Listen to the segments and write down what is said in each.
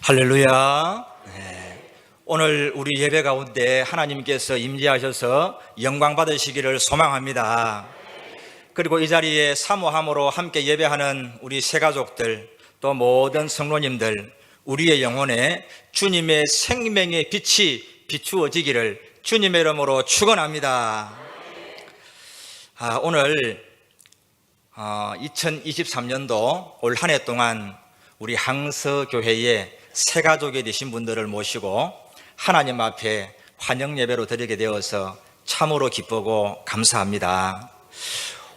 할렐루야. 오늘 우리 예배 가운데 하나님께서 임재하셔서 영광 받으시기를 소망합니다. 그리고 이 자리에 사모함으로 함께 예배하는 우리 새가족들, 또 모든 성도님들, 우리의 영혼에 주님의 생명의 빛이 비추어지기를 주님의 이름으로 축원합니다. 오늘 2023년도 올 한 해 동안 우리 항서교회에 새가족이 되신 분들을 모시고 하나님 앞에 환영 예배로 드리게 되어서 참으로 기쁘고 감사합니다.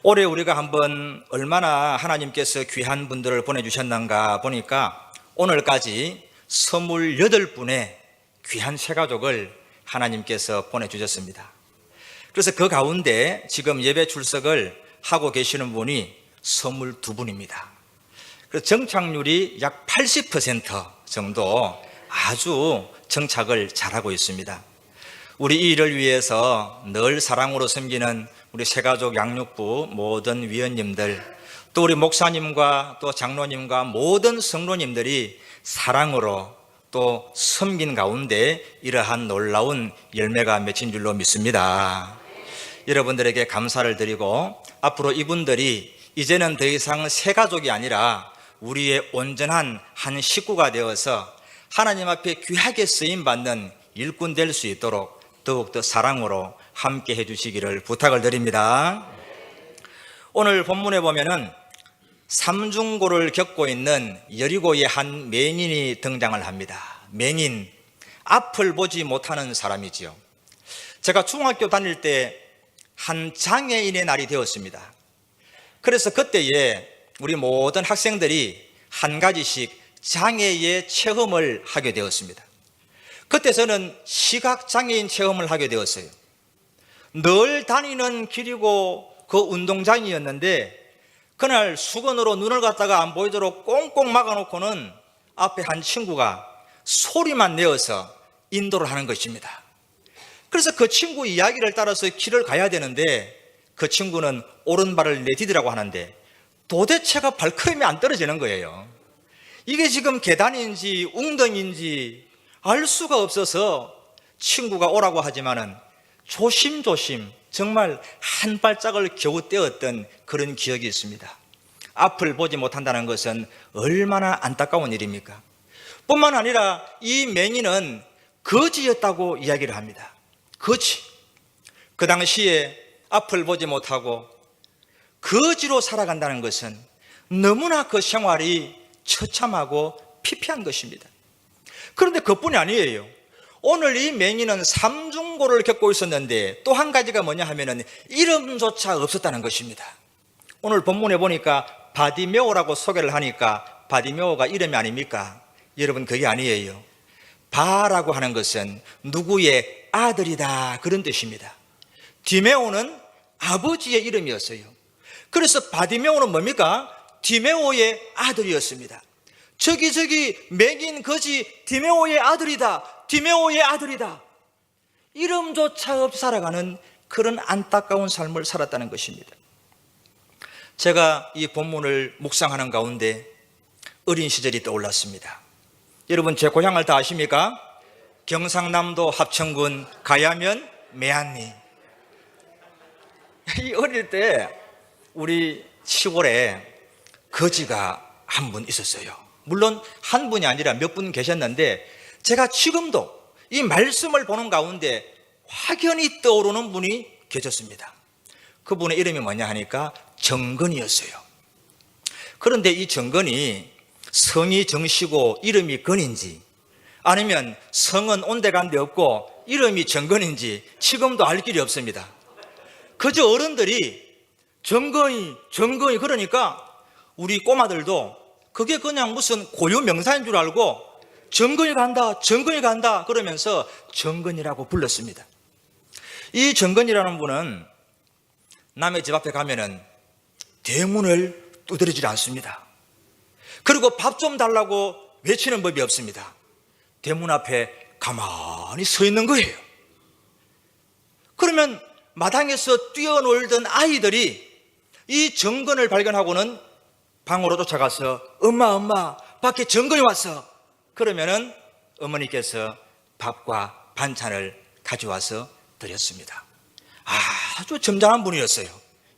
올해 우리가 한번 얼마나 하나님께서 귀한 분들을 보내주셨는가 보니까 오늘까지 28분의 귀한 새가족을 하나님께서 보내주셨습니다. 그래서 그 가운데 지금 예배 출석을 하고 계시는 분이 22분입니다. 그래서 정착률이 약 80% 정도 아주 정착을 잘하고 있습니다. 우리 이 일을 위해서 늘 사랑으로 섬기는 우리 새가족 양육부 모든 위원님들, 또 우리 목사님과 또 장로님과 모든 성도님들이 사랑으로 또 섬긴 가운데 이러한 놀라운 열매가 맺힌 줄로 믿습니다. 여러분들에게 감사를 드리고 앞으로 이분들이 이제는 더 이상 새가족이 아니라 우리의 온전한 한 식구가 되어서 하나님 앞에 귀하게 쓰임받는 일꾼 될 수 있도록 더욱더 사랑으로 함께 해주시기를 부탁을 드립니다. 오늘 본문에 보면은 삼중고를 겪고 있는 여리고의 한 맹인이 등장을 합니다. 맹인, 앞을 보지 못하는 사람이지요. 제가 중학교 다닐 때 한 장애인의 날이 되었습니다. 그래서 그때에 우리 모든 학생들이 한 가지씩 장애의 체험을 하게 되었습니다. 그때 저는 시각장애인 체험을 하게 되었어요. 늘 다니는 길이고 그 운동장이었는데 그날 수건으로 눈을 갖다가 안 보이도록 꽁꽁 막아놓고는 앞에 한 친구가 소리만 내어서 인도를 하는 것입니다. 그래서 그 친구 이야기를 따라서 길을 가야 되는데 그 친구는 오른발을 내디디라고 하는데 도대체가 발걸음이 안 떨어지는 거예요. 이게 지금 계단인지 웅덩이인지 알 수가 없어서 친구가 오라고 하지만은 조심조심 정말 한 발짝을 겨우 떼었던 그런 기억이 있습니다. 앞을 보지 못한다는 것은 얼마나 안타까운 일입니까? 뿐만 아니라 이 맹인은 거지였다고 이야기를 합니다. 거지. 그 당시에 앞을 보지 못하고 거지로 살아간다는 것은 너무나 그 생활이 처참하고 피폐한 것입니다. 그런데 그뿐이 아니에요. 오늘 이 맹인은 삼중고를 겪고 있었는데 또 한 가지가 뭐냐 하면은 이름조차 없었다는 것입니다. 오늘 본문에 보니까 바디메오라고 소개를 하니까 바디메오가 이름이 아닙니까? 여러분, 그게 아니에요. 바라고 하는 것은 누구의 아들이다, 그런 뜻입니다. 디메오는 아버지의 이름이었어요. 그래서 바디메오는 뭡니까? 디메오의 아들이었습니다. 저기 맹인 거지 디메오의 아들이다, 디메오의 아들이다. 이름조차 없이 살아가는 그런 안타까운 삶을 살았다는 것입니다. 제가 이 본문을 묵상하는 가운데 어린 시절이 떠올랐습니다. 여러분, 제 고향을 다 아십니까? 경상남도 합천군 가야면 매안리. 이 어릴 때 우리 시골에 거지가 한 분 있었어요. 물론 한 분이 아니라 몇 분 계셨는데 제가 지금도 이 말씀을 보는 가운데 확연히 떠오르는 분이 계셨습니다. 그분의 이름이 뭐냐 하니까 정건이었어요. 그런데 이 정건이 성이 정씨고 이름이 건인지 아니면 성은 온데간데 없고 이름이 정건인지 지금도 알 길이 없습니다. 그저 어른들이 정건이 그러니까 우리 꼬마들도 그게 그냥 무슨 고유 명사인 줄 알고 정건이 간다 그러면서 정건이라고 불렀습니다. 이 정건이라는 분은 남의 집 앞에 가면은 대문을 두드리지 않습니다. 그리고 밥 좀 달라고 외치는 법이 없습니다. 대문 앞에 가만히 서 있는 거예요. 그러면 마당에서 뛰어놀던 아이들이 이 정건을 발견하고는 방으로 쫓아가서 엄마 밖에 정건이 왔어. 그러면은 어머니께서 밥과 반찬을 가져와서 드렸습니다. 아주 점잖은 분이었어요.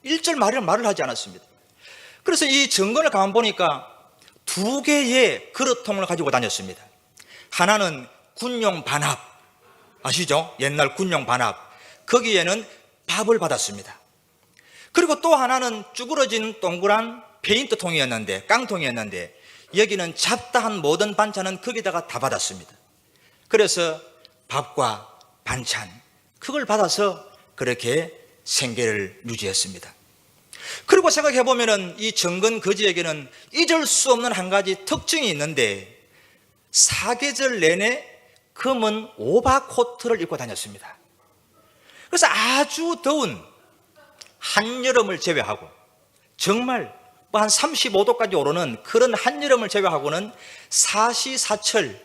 일절 말을 하지 않았습니다. 그래서 이 정근을 가만 보니까 2개의 그릇통을 가지고 다녔습니다. 하나는 군용 반합, 아시죠? 옛날 군용 반합. 거기에는 밥을 받았습니다. 그리고 또 하나는 쭈그러진 동그란 페인트 통이었는데, 깡통이었는데, 여기는 잡다한 모든 반찬은 거기다가 다 받았습니다. 그래서 밥과 반찬, 그걸 받아서 그렇게 생계를 유지했습니다. 그리고 생각해 보면은 이 정근 거지에게는 잊을 수 없는 한 가지 특징이 있는데, 사계절 내내 검은 오바코트를 입고 다녔습니다. 그래서 아주 더운 한여름을 제외하고, 정말 한 35도까지 오르는 그런 한여름을 제외하고는 사시사철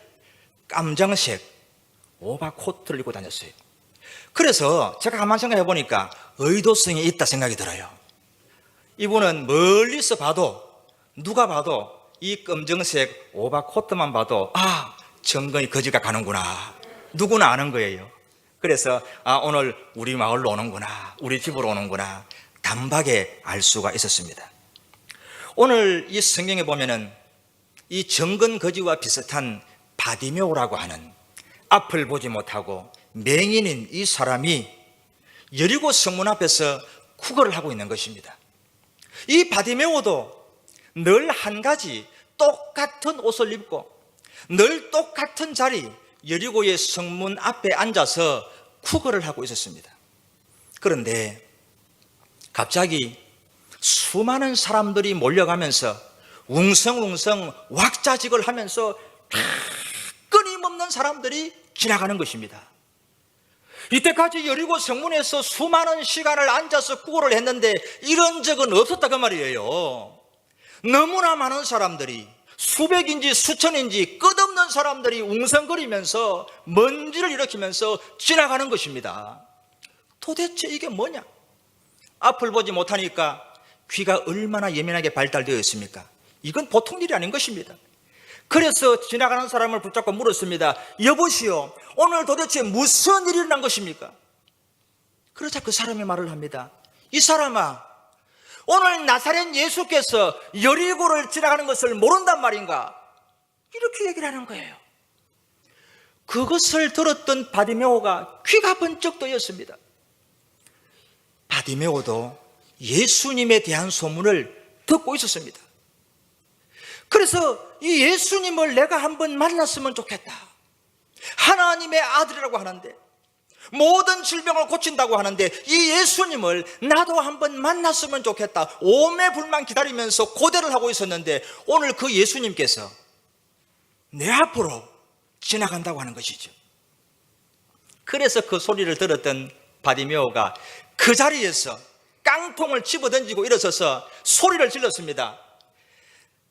깜장색 오바코트를 입고 다녔어요. 그래서 제가 가만히 생각해 보니까 의도성이 있다 생각이 들어요. 이분은 멀리서 봐도, 누가 봐도 이 검정색 오바코트만 봐도 정근이 거지가 가는구나, 누구나 아는 거예요. 그래서 오늘 우리 마을로 오는구나, 우리 집으로 오는구나, 단박에 알 수가 있었습니다. 오늘 이 성경에 보면은 이 정근 거지와 비슷한 바디메오라고 하는 앞을 보지 못하고 맹인인 이 사람이 여리고 성문 앞에서 구걸을 하고 있는 것입니다. 이 바디메오도 늘 한 가지 똑같은 옷을 입고 늘 똑같은 자리, 여리고의 성문 앞에 앉아서 구걸을 하고 있었습니다. 그런데 갑자기 수많은 사람들이 몰려가면서 웅성웅성 왁자지껄 하면서 끊임없는 사람들이 지나가는 것입니다. 이때까지 여리고 성문에서 수많은 시간을 앉아서 구걸을 했는데 이런 적은 없었다 그 말이에요. 너무나 많은 사람들이, 수백인지 수천인지 끝없는 사람들이 웅성거리면서 먼지를 일으키면서 지나가는 것입니다. 도대체 이게 뭐냐? 앞을 보지 못하니까 귀가 얼마나 예민하게 발달되어 있습니까? 이건 보통 일이 아닌 것입니다. 그래서 지나가는 사람을 붙잡고 물었습니다. 여보시오, 오늘 도대체 무슨 일이 일어난 것입니까? 그러자 그 사람이 말을 합니다. 이 사람아, 오늘 나사렛 예수께서 여리고를 지나가는 것을 모른단 말인가? 이렇게 얘기를 하는 거예요. 그것을 들었던 바디메오가 귀가 번쩍 뜨였습니다. 바디메오도 예수님에 대한 소문을 듣고 있었습니다. 그래서 이 예수님을 내가 한번 만났으면 좋겠다. 하나님의 아들이라고 하는데, 모든 질병을 고친다고 하는데 이 예수님을 나도 한번 만났으면 좋겠다. 오매불만 기다리면서 고대를 하고 있었는데 오늘 그 예수님께서 내 앞으로 지나간다고 하는 것이죠. 그래서 그 소리를 들었던 바디메오가 그 자리에서 깡통을 집어던지고 일어서서 소리를 질렀습니다.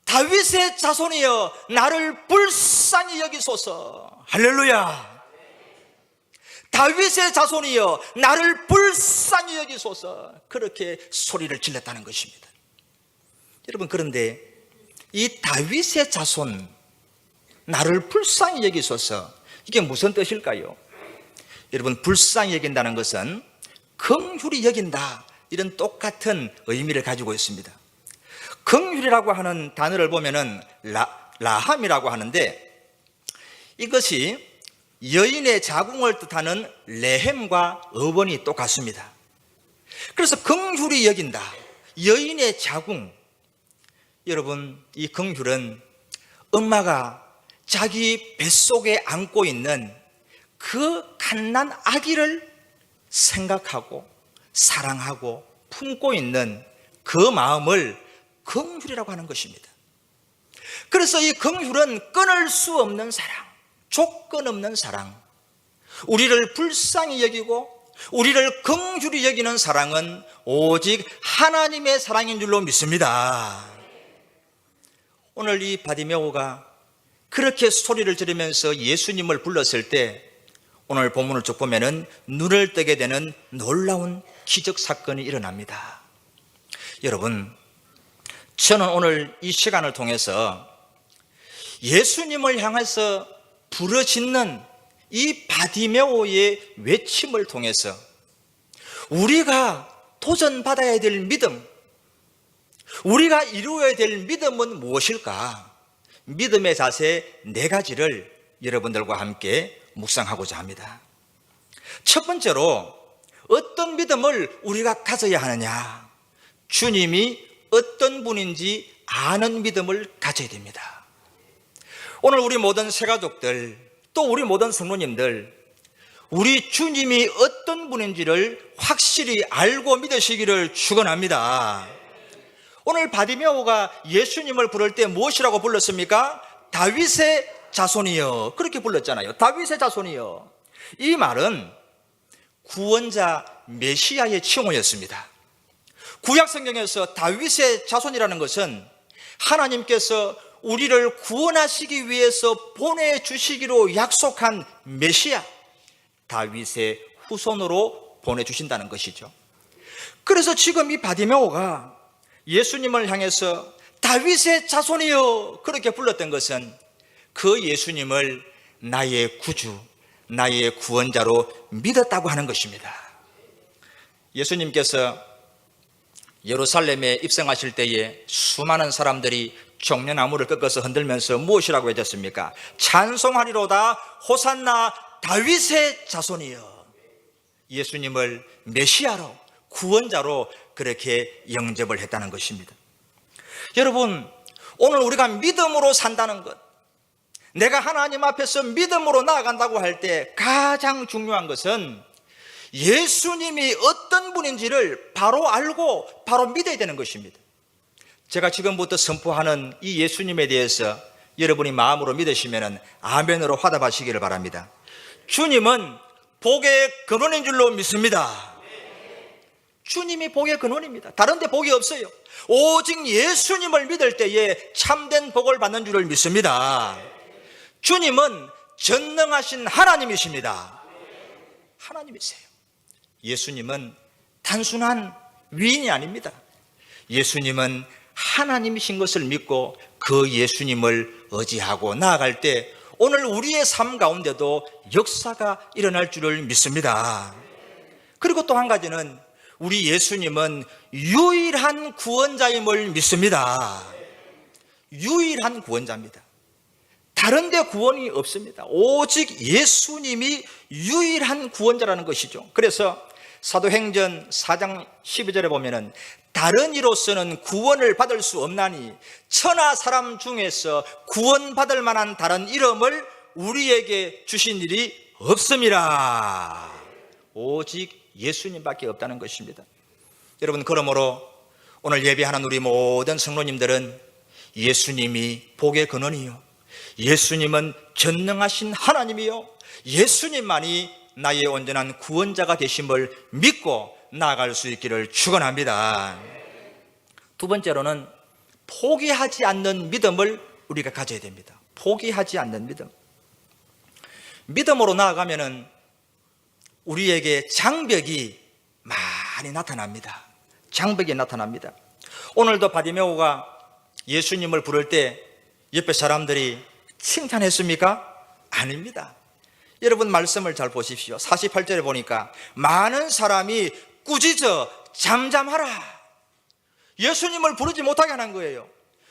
다윗의 자손이여, 나를 불쌍히 여기소서. 할렐루야. 다윗의 자손이여, 나를 불쌍히 여기소서. 그렇게 소리를 질렀다는 것입니다. 여러분, 그런데 이 다윗의 자손, 나를 불쌍히 여기소서, 이게 무슨 뜻일까요? 여러분, 불쌍히 여긴다는 것은 긍휼히 여긴다, 이런 똑같은 의미를 가지고 있습니다. 긍휼이라고 하는 단어를 보면은 라함이라고 하는데, 이것이 여인의 자궁을 뜻하는 레헴과 어원이 똑같습니다. 그래서 긍휼히 여긴다, 여인의 자궁. 여러분, 이 긍휼은 엄마가 자기 뱃속에 안고 있는 그 갓난 아기를 생각하고 사랑하고 품고 있는 그 마음을 긍휼이라고 하는 것입니다. 그래서 이 긍휼은 끊을 수 없는 사랑, 조건 없는 사랑, 우리를 불쌍히 여기고 우리를 긍휼히 여기는 사랑은 오직 하나님의 사랑인 줄로 믿습니다. 오늘 이 바디메오가 그렇게 소리를 지르면서 예수님을 불렀을 때 오늘 본문을 쭉 보면은 눈을 뜨게 되는 놀라운 기적 사건이 일어납니다. 여러분, 저는 오늘 이 시간을 통해서 예수님을 향해서 부르짖는 이 바디메오의 외침을 통해서 우리가 도전받아야 될 믿음, 우리가 이루어야 될 믿음은 무엇일까? 믿음의 자세 4가지를 여러분들과 함께 묵상하고자 합니다. 첫 번째로 어떤 믿음을 우리가 가져야 하느냐? 주님이 어떤 분인지 아는 믿음을 가져야 됩니다. 오늘 우리 모든 새가족들, 또 우리 모든 성도님들, 우리 주님이 어떤 분인지를 확실히 알고 믿으시기를 축원합니다. 오늘 바디메오가 예수님을 부를 때 무엇이라고 불렀습니까? 다윗의 자손이여, 그렇게 불렀잖아요. 다윗의 자손이여. 이 말은 구원자 메시아의 칭호였습니다. 구약 성경에서 다윗의 자손이라는 것은 하나님께서 우리를 구원하시기 위해서 보내주시기로 약속한 메시아, 다윗의 후손으로 보내주신다는 것이죠. 그래서 지금 이 바디메오가 예수님을 향해서 다윗의 자손이여 그렇게 불렀던 것은 그 예수님을 나의 구주, 나의 구원자로 믿었다고 하는 것입니다. 예수님께서 예루살렘에 입성하실 때에 수많은 사람들이 종려나무를 꺾어서 흔들면서 무엇이라고 해줬습니까? 찬송하리로다 호산나 다윗의 자손이여. 예수님을 메시아로, 구원자로 그렇게 영접을 했다는 것입니다. 여러분, 오늘 우리가 믿음으로 산다는 것, 내가 하나님 앞에서 믿음으로 나아간다고 할 때 가장 중요한 것은 예수님이 어떤 분인지를 바로 알고 바로 믿어야 되는 것입니다. 제가 지금부터 선포하는 이 예수님에 대해서 여러분이 마음으로 믿으시면 아멘으로 화답하시기를 바랍니다. 주님은 복의 근원인 줄로 믿습니다. 주님이 복의 근원입니다. 다른 데 복이 없어요. 오직 예수님을 믿을 때에 참된 복을 받는 줄을 믿습니다. 주님은 전능하신 하나님이십니다. 하나님이세요. 예수님은 단순한 위인이 아닙니다. 예수님은 하나님이신 것을 믿고 그 예수님을 의지하고 나아갈 때 오늘 우리의 삶 가운데도 역사가 일어날 줄을 믿습니다. 그리고 또 한 가지는 우리 예수님은 유일한 구원자임을 믿습니다. 유일한 구원자입니다. 다른 데 구원이 없습니다. 오직 예수님이 유일한 구원자라는 것이죠. 그래서 사도행전 4장 12절에 보면은 다른 이로서는 구원을 받을 수 없나니 천하 사람 중에서 구원받을 만한 다른 이름을 우리에게 주신 일이 없음이라. 오직 예수님밖에 없다는 것입니다. 여러분, 그러므로 오늘 예배하는 우리 모든 성도님들은 예수님이 복의 근원이요, 예수님은 전능하신 하나님이요, 예수님만이 나의 온전한 구원자가 되심을 믿고 나아갈 수 있기를 축원합니다. 두 번째로는 포기하지 않는 믿음을 우리가 가져야 됩니다. 포기하지 않는 믿음. 믿음으로 나아가면은 우리에게 장벽이 많이 나타납니다. 장벽이 나타납니다. 오늘도 바디메오가 예수님을 부를 때 옆에 사람들이 칭찬했습니까? 아닙니다. 여러분 말씀을 잘 보십시오. 48절에 보니까 많은 사람이 꾸짖어 잠잠하라. 예수님을 부르지 못하게 하는 거예요.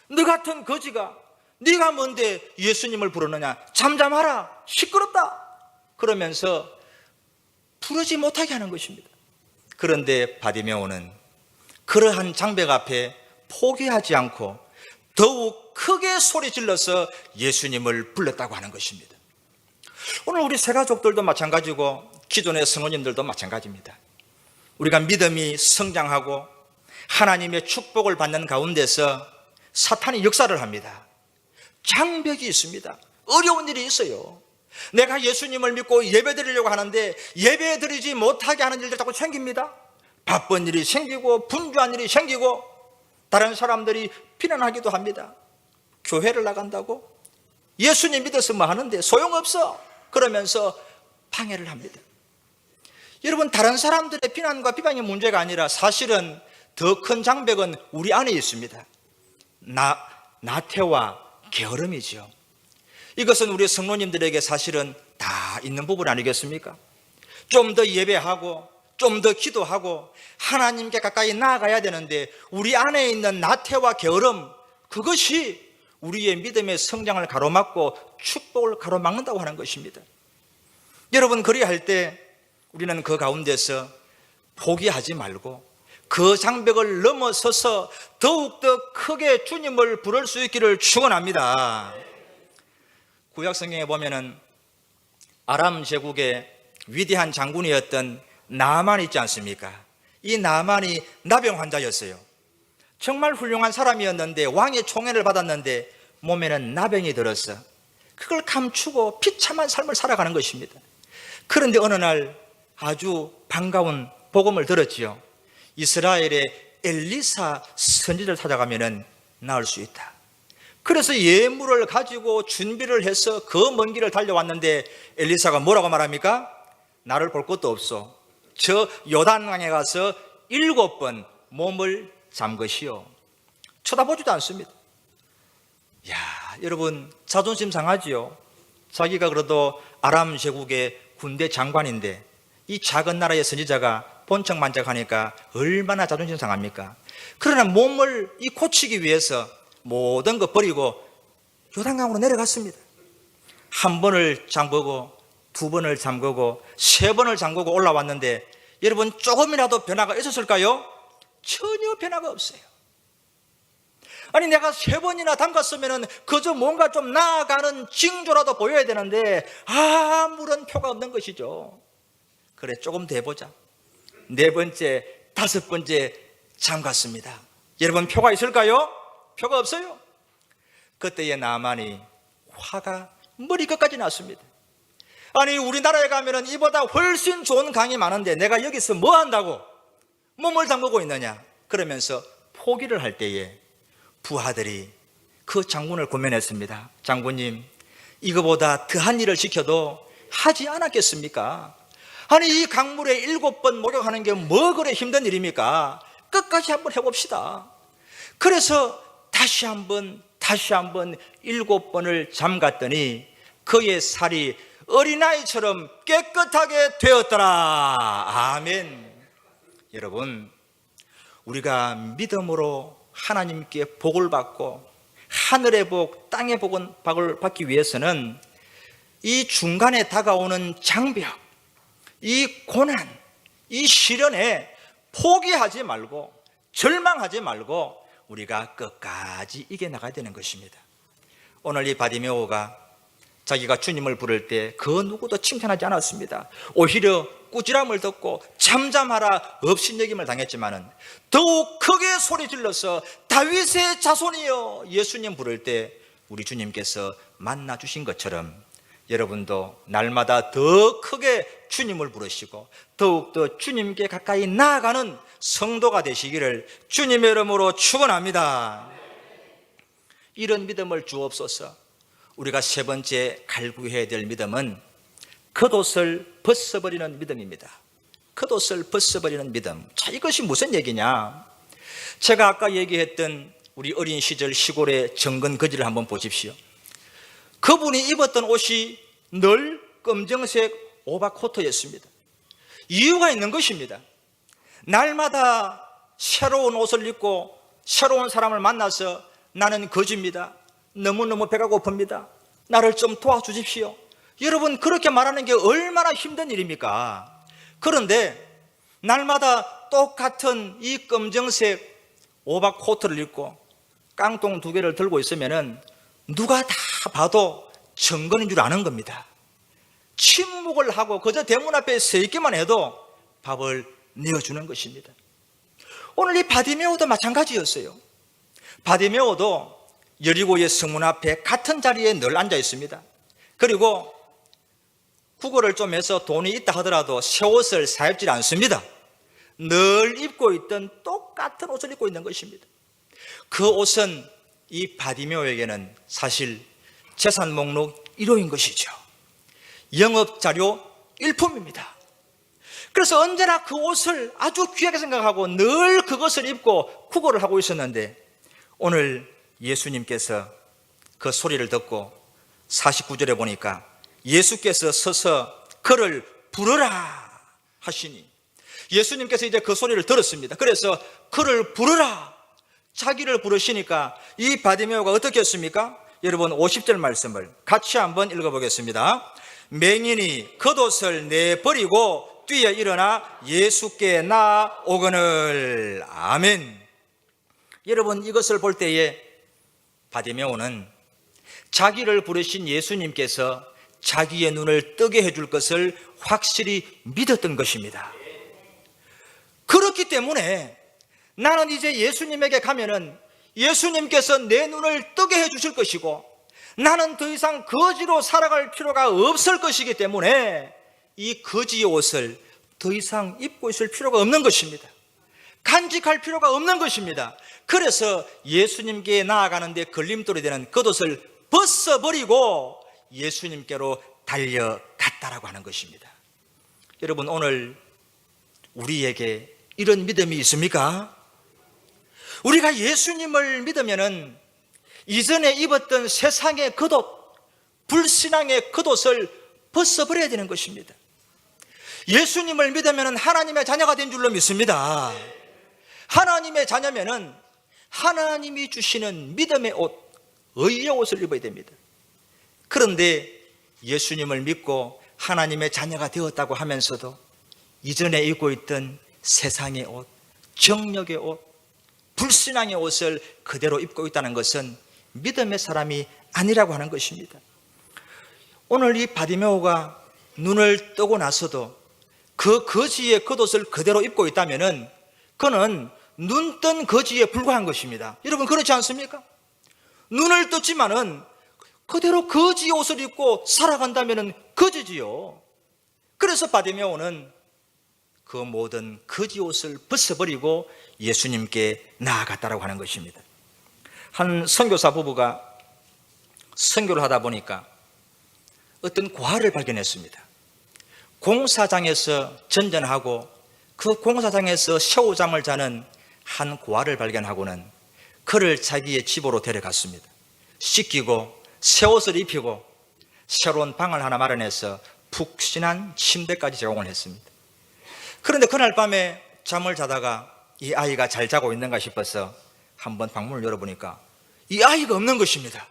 너 같은 거지가 네가 뭔데 예수님을 부르느냐, 잠잠하라, 시끄럽다, 그러면서 부르지 못하게 하는 것입니다. 그런데 바디메오는 그러한 장벽 앞에 포기하지 않고 더욱 크게 소리 질러서 예수님을 불렀다고 하는 것입니다. 오늘 우리 새가족들도 마찬가지고 기존의 성도님들도 마찬가지입니다. 우리가 믿음이 성장하고 하나님의 축복을 받는 가운데서 사탄이 역사를 합니다. 장벽이 있습니다. 어려운 일이 있어요. 내가 예수님을 믿고 예배 드리려고 하는데 예배 드리지 못하게 하는 일들 자꾸 생깁니다. 바쁜 일이 생기고 분주한 일이 생기고 다른 사람들이 비난하기도 합니다. 교회를 나간다고? 예수님 믿어서 뭐 하는데 소용없어, 그러면서 방해를 합니다. 여러분, 다른 사람들의 비난과 비방의 문제가 아니라 사실은 더 큰 장벽은 우리 안에 있습니다. 나태와 게으름이죠. 이것은 우리 성도님들에게 사실은 다 있는 부분 아니겠습니까? 좀 더 예배하고 좀 더 기도하고 하나님께 가까이 나아가야 되는데 우리 안에 있는 나태와 게으름, 그것이 우리의 믿음의 성장을 가로막고 축복을 가로막는다고 하는 것입니다. 여러분, 그리할 때 우리는 그 가운데서 포기하지 말고 그 장벽을 넘어서서 더욱더 크게 주님을 부를 수 있기를 축원합니다. 구약 성경에 보면은 아람 제국의 위대한 장군이었던 나아만 있지 않습니까? 이 나아만이 나병 환자였어요. 정말 훌륭한 사람이었는데 왕의 총애를 받았는데 몸에는 나병이 들어서 그걸 감추고 비참한 삶을 살아가는 것입니다. 그런데 어느 날 아주 반가운 복음을 들었지요. 이스라엘의 엘리사 선지자를 찾아가면 나을 수 있다. 그래서 예물을 가지고 준비를 해서 그 먼 길을 달려왔는데 엘리사가 뭐라고 말합니까? 나를 볼 것도 없어. 저 요단강에 가서 7번 몸을 잠그시오. 쳐다보지도 않습니다. 야, 여러분, 자존심 상하지요. 자기가 그래도 아람 제국의 군대 장관인데 이 작은 나라의 선지자가 본청만적하니까 얼마나 자존심 상합니까? 그러나 몸을 고치기 위해서 모든 거 버리고 요단강으로 내려갔습니다. 한 번을 잠그고 두 번을 잠그고 세 번을 잠그고 올라왔는데 여러분, 조금이라도 변화가 있었을까요? 전혀 변화가 없어요. 아니, 내가 세 번이나 담갔으면 그저 뭔가 좀 나아가는 징조라도 보여야 되는데 아무런 표가 없는 것이죠. 그래, 조금 더 해보자. 4번째, 5번째 잠갔습니다. 여러분, 표가 있을까요? 표가 없어요. 그때의 나만이 화가 머리끝까지 났습니다. 아니, 우리나라에 가면은 이보다 훨씬 좋은 강이 많은데 내가 여기서 뭐 한다고 몸을 담그고 있느냐? 그러면서 포기를 할 때에 부하들이 그 장군을 고면했습니다. 장군님, 이거보다 더한 일을 시켜도 하지 않았겠습니까? 아니, 이 강물에 7번 목욕하는 게 뭐 그래 힘든 일입니까? 끝까지 한번 해봅시다. 그래서 다시 한번 7번을 잠갔더니 그의 살이 어린아이처럼 깨끗하게 되었더라. 아멘. 여러분, 우리가 믿음으로 하나님께 복을 받고 하늘의 복, 땅의 복을 받기 위해서는 이 중간에 다가오는 장벽, 이 고난, 이 시련에 포기하지 말고 절망하지 말고 우리가 끝까지 이겨나가야 되는 것입니다. 오늘 이 바디메오가 자기가 주님을 부를 때 그 누구도 칭찬하지 않았습니다. 오히려 꾸지람을 듣고 잠잠하라 업신여김을 당했지만은 더욱 크게 소리 질러서 다윗의 자손이여 예수님 부를 때 우리 주님께서 만나 주신 것처럼 여러분도 날마다 더 크게 주님을 부르시고 더욱더 주님께 가까이 나아가는 성도가 되시기를 주님의 이름으로 축원합니다. 이런 믿음을 주옵소서. 우리가 세 번째 갈구해야 될 믿음은 겉옷을 벗어버리는 믿음입니다. 겉옷을 벗어버리는 믿음. 자, 이것이 무슨 얘기냐? 제가 아까 얘기했던 우리 어린 시절 시골의 정근 거지를 한번 보십시오. 그분이 입었던 옷이 늘 검정색 오박 코트였습니다. 이유가 있는 것입니다. 날마다 새로운 옷을 입고 새로운 사람을 만나서 나는 거지입니다. 너무너무 배가 고픕니다. 나를 좀 도와주십시오. 여러분, 그렇게 말하는 게 얼마나 힘든 일입니까? 그런데 날마다 똑같은 이 검정색 오박 코트를 입고 깡통 2개를 들고 있으면은 누가 다 봐도 정근인 줄 아는 겁니다. 침묵을 하고 그저 대문 앞에 서 있기만 해도 밥을 내어주는 것입니다. 오늘 이 바디메오도 마찬가지였어요. 바디메오도 여리고의 성문 앞에 같은 자리에 늘 앉아 있습니다. 그리고 구걸을 좀 해서 돈이 있다 하더라도 새 옷을 사입질 않습니다. 늘 입고 있던 똑같은 옷을 입고 있는 것입니다. 그 옷은 이 바디메오에게는 사실 재산 목록 1호인 것이죠. 영업자료 일품입니다. 그래서 언제나 그 옷을 아주 귀하게 생각하고 늘 그것을 입고 구걸을 하고 있었는데 오늘 예수님께서 그 소리를 듣고 49절에 보니까 예수께서 서서 그를 부르라 하시니, 예수님께서 이제 그 소리를 들었습니다. 그래서 그를 부르라, 자기를 부르시니까 이 바디메오가 어떻게 했습니까? 여러분 50절 말씀을 같이 한번 읽어보겠습니다. 맹인이 겉옷을 내버리고 뛰어 일어나 예수께 나아오거늘. 아멘. 여러분, 이것을 볼 때에 바디메오는 자기를 부르신 예수님께서 자기의 눈을 뜨게 해줄 것을 확실히 믿었던 것입니다. 그렇기 때문에 나는 이제 예수님에게 가면은 예수님께서 내 눈을 뜨게 해주실 것이고, 나는 더 이상 거지로 살아갈 필요가 없을 것이기 때문에 이 거지의 옷을 더 이상 입고 있을 필요가 없는 것입니다. 간직할 필요가 없는 것입니다. 그래서 예수님께 나아가는데 걸림돌이 되는 겉옷을 벗어버리고 예수님께로 달려갔다라고 하는 것입니다. 여러분, 오늘 우리에게 이런 믿음이 있습니까? 우리가 예수님을 믿으면은 이전에 입었던 세상의 겉옷, 불신앙의 겉옷을 벗어버려야 되는 것입니다. 예수님을 믿으면은 하나님의 자녀가 된 줄로 믿습니다. 하나님의 자녀면은 하나님이 주시는 믿음의 옷, 의의 옷을 입어야 됩니다. 그런데 예수님을 믿고 하나님의 자녀가 되었다고 하면서도 이전에 입고 있던 세상의 옷, 정욕의 옷, 불신앙의 옷을 그대로 입고 있다는 것은 믿음의 사람이 아니라고 하는 것입니다. 오늘 이 바디메오가 눈을 뜨고 나서도 그 거지의 겉옷을 그대로 입고 있다면은 그는 눈뜬 거지에 불과한 것입니다. 여러분, 그렇지 않습니까? 눈을 떴지만은 그대로 거지의 옷을 입고 살아간다면은 거지지요. 그래서 바디메오는 그 모든 거지 옷을 벗어버리고 예수님께 나아갔다라고 하는 것입니다. 한 선교사 부부가 선교를 하다 보니까 어떤 고아를 발견했습니다. 공사장에서 전전하고 그 공사장에서 샤워잠을 자는 한 고아를 발견하고는 그를 자기의 집으로 데려갔습니다. 씻기고 새 옷을 입히고 새로운 방을 하나 마련해서 푹신한 침대까지 제공을 했습니다. 그런데 그날 밤에 잠을 자다가 이 아이가 잘 자고 있는가 싶어서 한번 방문을 열어보니까 이 아이가 없는 것입니다.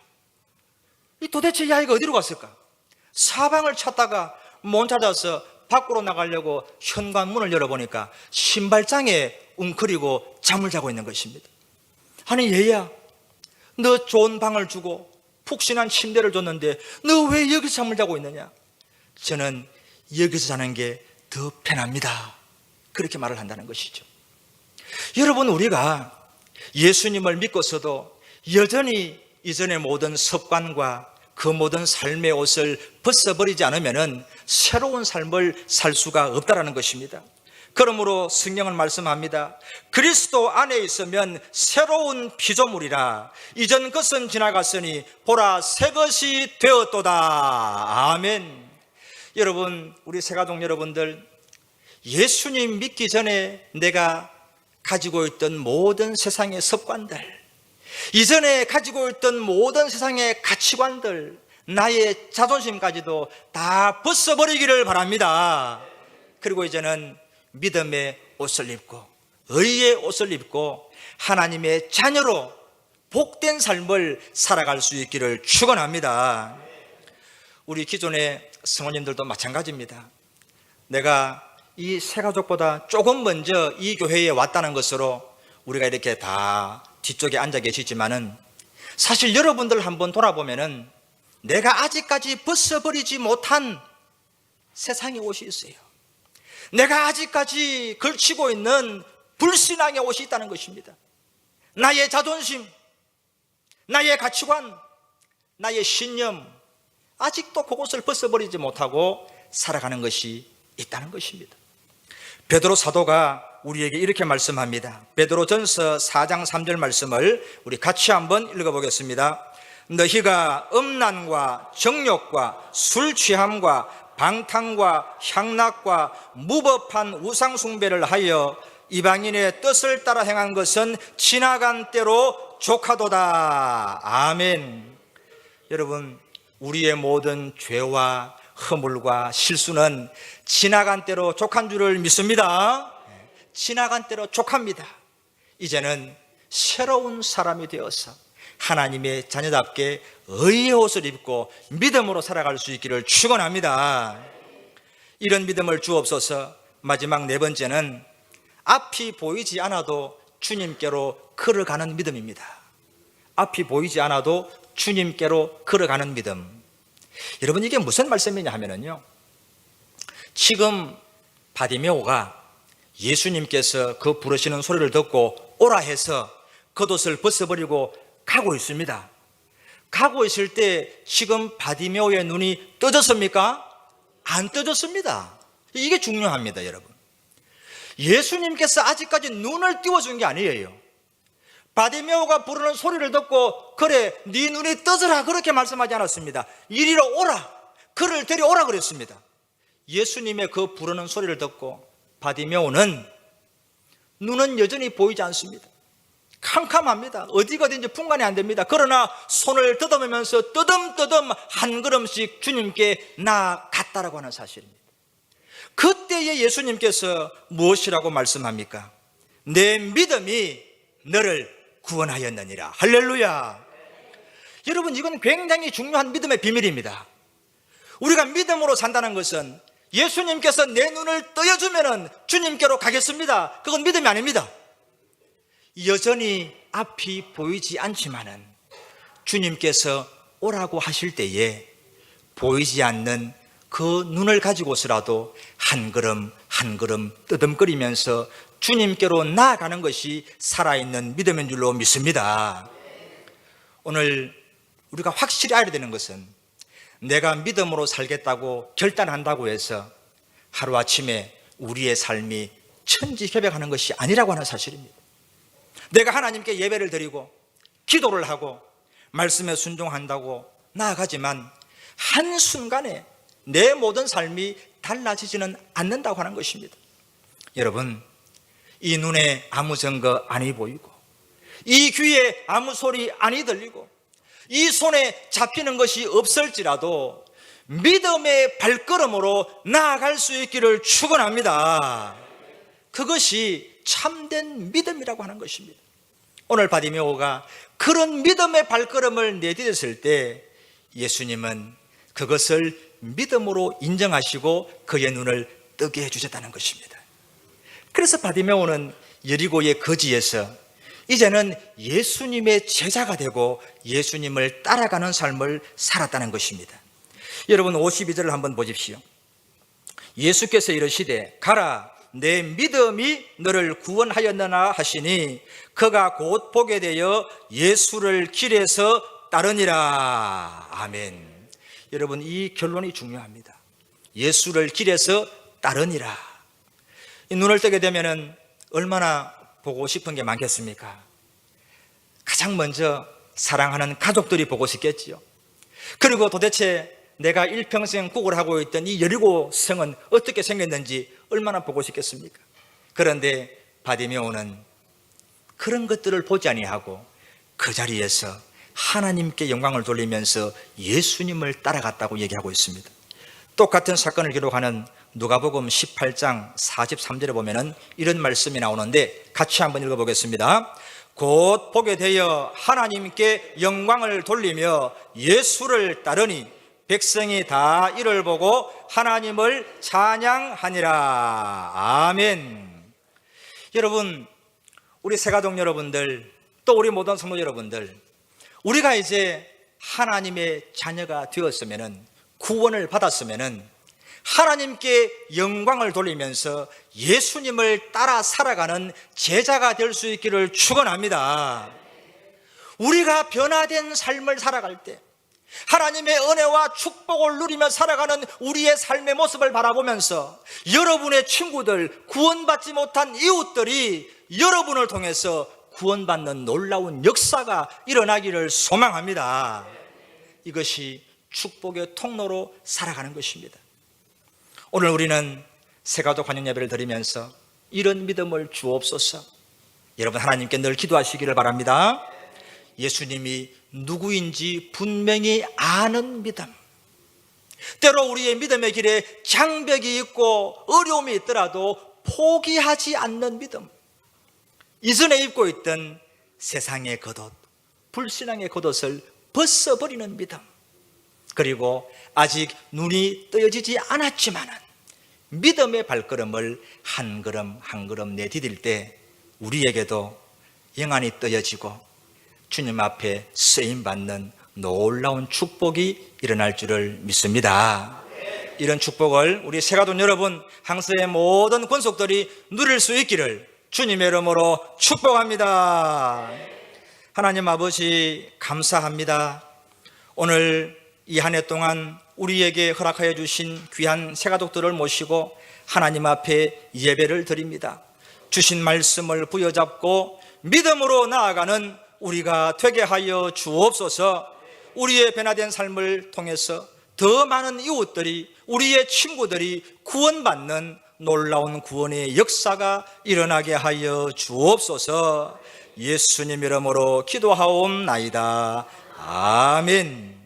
도대체 이 아이가 어디로 갔을까? 사방을 찾다가 못 찾아서 밖으로 나가려고 현관문을 열어보니까 신발장에 웅크리고 잠을 자고 있는 것입니다. 아니, 얘야, 너 좋은 방을 주고 푹신한 침대를 줬는데 너 왜 여기서 잠을 자고 있느냐? 저는 여기서 자는 게 더 편합니다. 그렇게 말을 한다는 것이죠. 여러분, 우리가 예수님을 믿고서도 여전히 이전의 모든 습관과 그 모든 삶의 옷을 벗어버리지 않으면 새로운 삶을 살 수가 없다는 것입니다. 그러므로 성경은 말씀합니다. 그리스도 안에 있으면 새로운 피조물이라, 이전 것은 지나갔으니 보라 새 것이 되었도다. 아멘. 여러분, 우리 새가족 여러분들, 예수님 믿기 전에 내가 가지고 있던 모든 세상의 습관들, 이전에 가지고 있던 모든 세상의 가치관들, 나의 자존심까지도 다 벗어버리기를 바랍니다. 그리고 이제는 믿음의 옷을 입고 의의 옷을 입고 하나님의 자녀로 복된 삶을 살아갈 수 있기를 축원합니다. 우리 기존의 성도님들도 마찬가지입니다. 내가 이 새 가족보다 조금 먼저 이 교회에 왔다는 것으로 우리가 이렇게 다 뒤쪽에 앉아 계시지만은 사실 여러분들 한번 돌아보면은 내가 아직까지 벗어버리지 못한 세상의 옷이 있어요. 내가 아직까지 걸치고 있는 불신앙의 옷이 있다는 것입니다. 나의 자존심, 나의 가치관, 나의 신념, 아직도 그것을 벗어버리지 못하고 살아가는 것이 있다는 것입니다. 베드로 사도가 우리에게 이렇게 말씀합니다. 베드로전서 4장 3절 말씀을 우리 같이 한번 읽어보겠습니다. 너희가 음란과 정욕과 술 취함과 방탕과 향락과 무법한 우상 숭배를 하여 이방인의 뜻을 따라 행한 것은 지나간 때로 족하도다. 아멘. 여러분, 우리의 모든 죄와 허물과 실수는 지나간 때로 족한 줄을 믿습니다. 지나간 때로 족합니다. 이제는 새로운 사람이 되어서 하나님의 자녀답게 의의 옷을 입고 믿음으로 살아갈 수 있기를 축원합니다. 이런 믿음을 주옵소서. 마지막 네 번째는 앞이 보이지 않아도 주님께로 걸어가는 믿음입니다. 앞이 보이지 않아도 주님께로 걸어가는 믿음. 여러분, 이게 무슨 말씀이냐 하면요, 지금 바디메오가 예수님께서 그 부르시는 소리를 듣고 오라 해서 겉옷을 벗어버리고 가고 있습니다. 가고 있을 때 지금 바디메오의 눈이 떠졌습니까? 안 떠졌습니다. 이게 중요합니다, 여러분. 예수님께서 아직까지 눈을 띄워준 게 아니에요. 바디메오가 부르는 소리를 듣고 그래 네 눈이 떠져라 그렇게 말씀하지 않았습니다. 이리로 오라, 그를 데려오라 그랬습니다. 예수님의 그 부르는 소리를 듣고 바디메오는 눈은 여전히 보이지 않습니다. 캄캄합니다. 어디가 어딘지 분간이 안 됩니다. 그러나 손을 더듬으면서 뜨듬뜨듬 한 걸음씩 주님께 나아갔다라고 하는 사실입니다. 그때에 예수님께서 무엇이라고 말씀합니까? 내 믿음이 너를 구원하였느니라. 할렐루야. 여러분, 이건 굉장히 중요한 믿음의 비밀입니다. 우리가 믿음으로 산다는 것은 예수님께서 내 눈을 떠여주면 주님께로 가겠습니다. 그건 믿음이 아닙니다. 여전히 앞이 보이지 않지만은 주님께서 오라고 하실 때에 보이지 않는 그 눈을 가지고서라도 한 걸음 한 걸음 뜨듬거리면서 주님께로 나아가는 것이 살아있는 믿음인 줄로 믿습니다. 오늘 우리가 확실히 알아야 되는 것은 내가 믿음으로 살겠다고 결단한다고 해서 하루아침에 우리의 삶이 천지개벽하는 것이 아니라고 하는 사실입니다. 내가 하나님께 예배를 드리고 기도를 하고 말씀에 순종한다고 나아가지만 한순간에 내 모든 삶이 달라지지는 않는다고 하는 것입니다. 여러분, 이 눈에 아무 증거 아니 보이고 이 귀에 아무 소리 아니 들리고 이 손에 잡히는 것이 없을지라도 믿음의 발걸음으로 나아갈 수 있기를 축원합니다. 그것이 참된 믿음이라고 하는 것입니다. 오늘 바디메오가 그런 믿음의 발걸음을 내디뎠을 때 예수님은 그것을 믿음으로 인정하시고 그의 눈을 뜨게 해주셨다는 것입니다. 그래서 바디메오는 여리고의 거지에서 이제는 예수님의 제자가 되고 예수님을 따라가는 삶을 살았다는 것입니다. 여러분, 52절을 한번 보십시오. 예수께서 이르시되 가라, 내 믿음이 너를 구원하였느냐 하시니 그가 곧 보게 되어 예수를 길에서 따르니라. 아멘. 여러분, 이 결론이 중요합니다. 예수를 길에서 따르니라. 이 눈을 뜨게 되면은 얼마나 보고 싶은 게 많겠습니까? 가장 먼저 사랑하는 가족들이 보고 싶겠지요. 그리고 도대체 내가 일평생 구걸하고 있던 이 여리고 성은 어떻게 생겼는지 얼마나 보고 싶겠습니까? 그런데 바디메오는 그런 것들을 보지 아니하고 그 자리에서 하나님께 영광을 돌리면서 예수님을 따라갔다고 얘기하고 있습니다. 똑같은 사건을 기록하는 누가복음 18장 43절에 보면은 이런 말씀이 나오는데 같이 한번 읽어보겠습니다. 곧 보게 되어 하나님께 영광을 돌리며 예수를 따르니 백성이 다 이를 보고 하나님을 찬양하니라. 아멘. 여러분, 우리 새가족 여러분들, 또 우리 모든 성도 여러분들, 우리가 이제 하나님의 자녀가 되었으면은, 구원을 받았으면은 하나님께 영광을 돌리면서 예수님을 따라 살아가는 제자가 될 수 있기를 축원합니다. 우리가 변화된 삶을 살아갈 때 하나님의 은혜와 축복을 누리며 살아가는 우리의 삶의 모습을 바라보면서 여러분의 친구들, 구원받지 못한 이웃들이 여러분을 통해서 구원받는 놀라운 역사가 일어나기를 소망합니다. 이것이 축복의 통로로 살아가는 것입니다. 오늘 우리는 새가족 환영 예배를 드리면서 이런 믿음을 주옵소서. 여러분, 하나님께 늘 기도하시기를 바랍니다. 예수님이 누구인지 분명히 아는 믿음. 때로 우리의 믿음의 길에 장벽이 있고 어려움이 있더라도 포기하지 않는 믿음. 이전에 입고 있던 세상의 겉옷, 불신앙의 겉옷을 벗어버리는 믿음. 그리고 아직 눈이 떠여지지 않았지만은 믿음의 발걸음을 한 걸음 한 걸음 내디딜 때 우리에게도 영안이 떠여지고 주님 앞에 쓰임받는 놀라운 축복이 일어날 줄을 믿습니다. 이런 축복을 우리 새가돈 여러분, 항서의 모든 권속들이 누릴 수 있기를 주님의 이름으로 축복합니다. 하나님 아버지 감사합니다. 오늘 이 한 해 동안 우리에게 허락하여 주신 귀한 새가족들을 모시고 하나님 앞에 예배를 드립니다. 주신 말씀을 부여잡고 믿음으로 나아가는 우리가 되게 하여 주옵소서. 우리의 변화된 삶을 통해서 더 많은 이웃들이, 우리의 친구들이 구원받는 놀라운 구원의 역사가 일어나게 하여 주옵소서. 예수님 이름으로 기도하옵나이다. 아멘.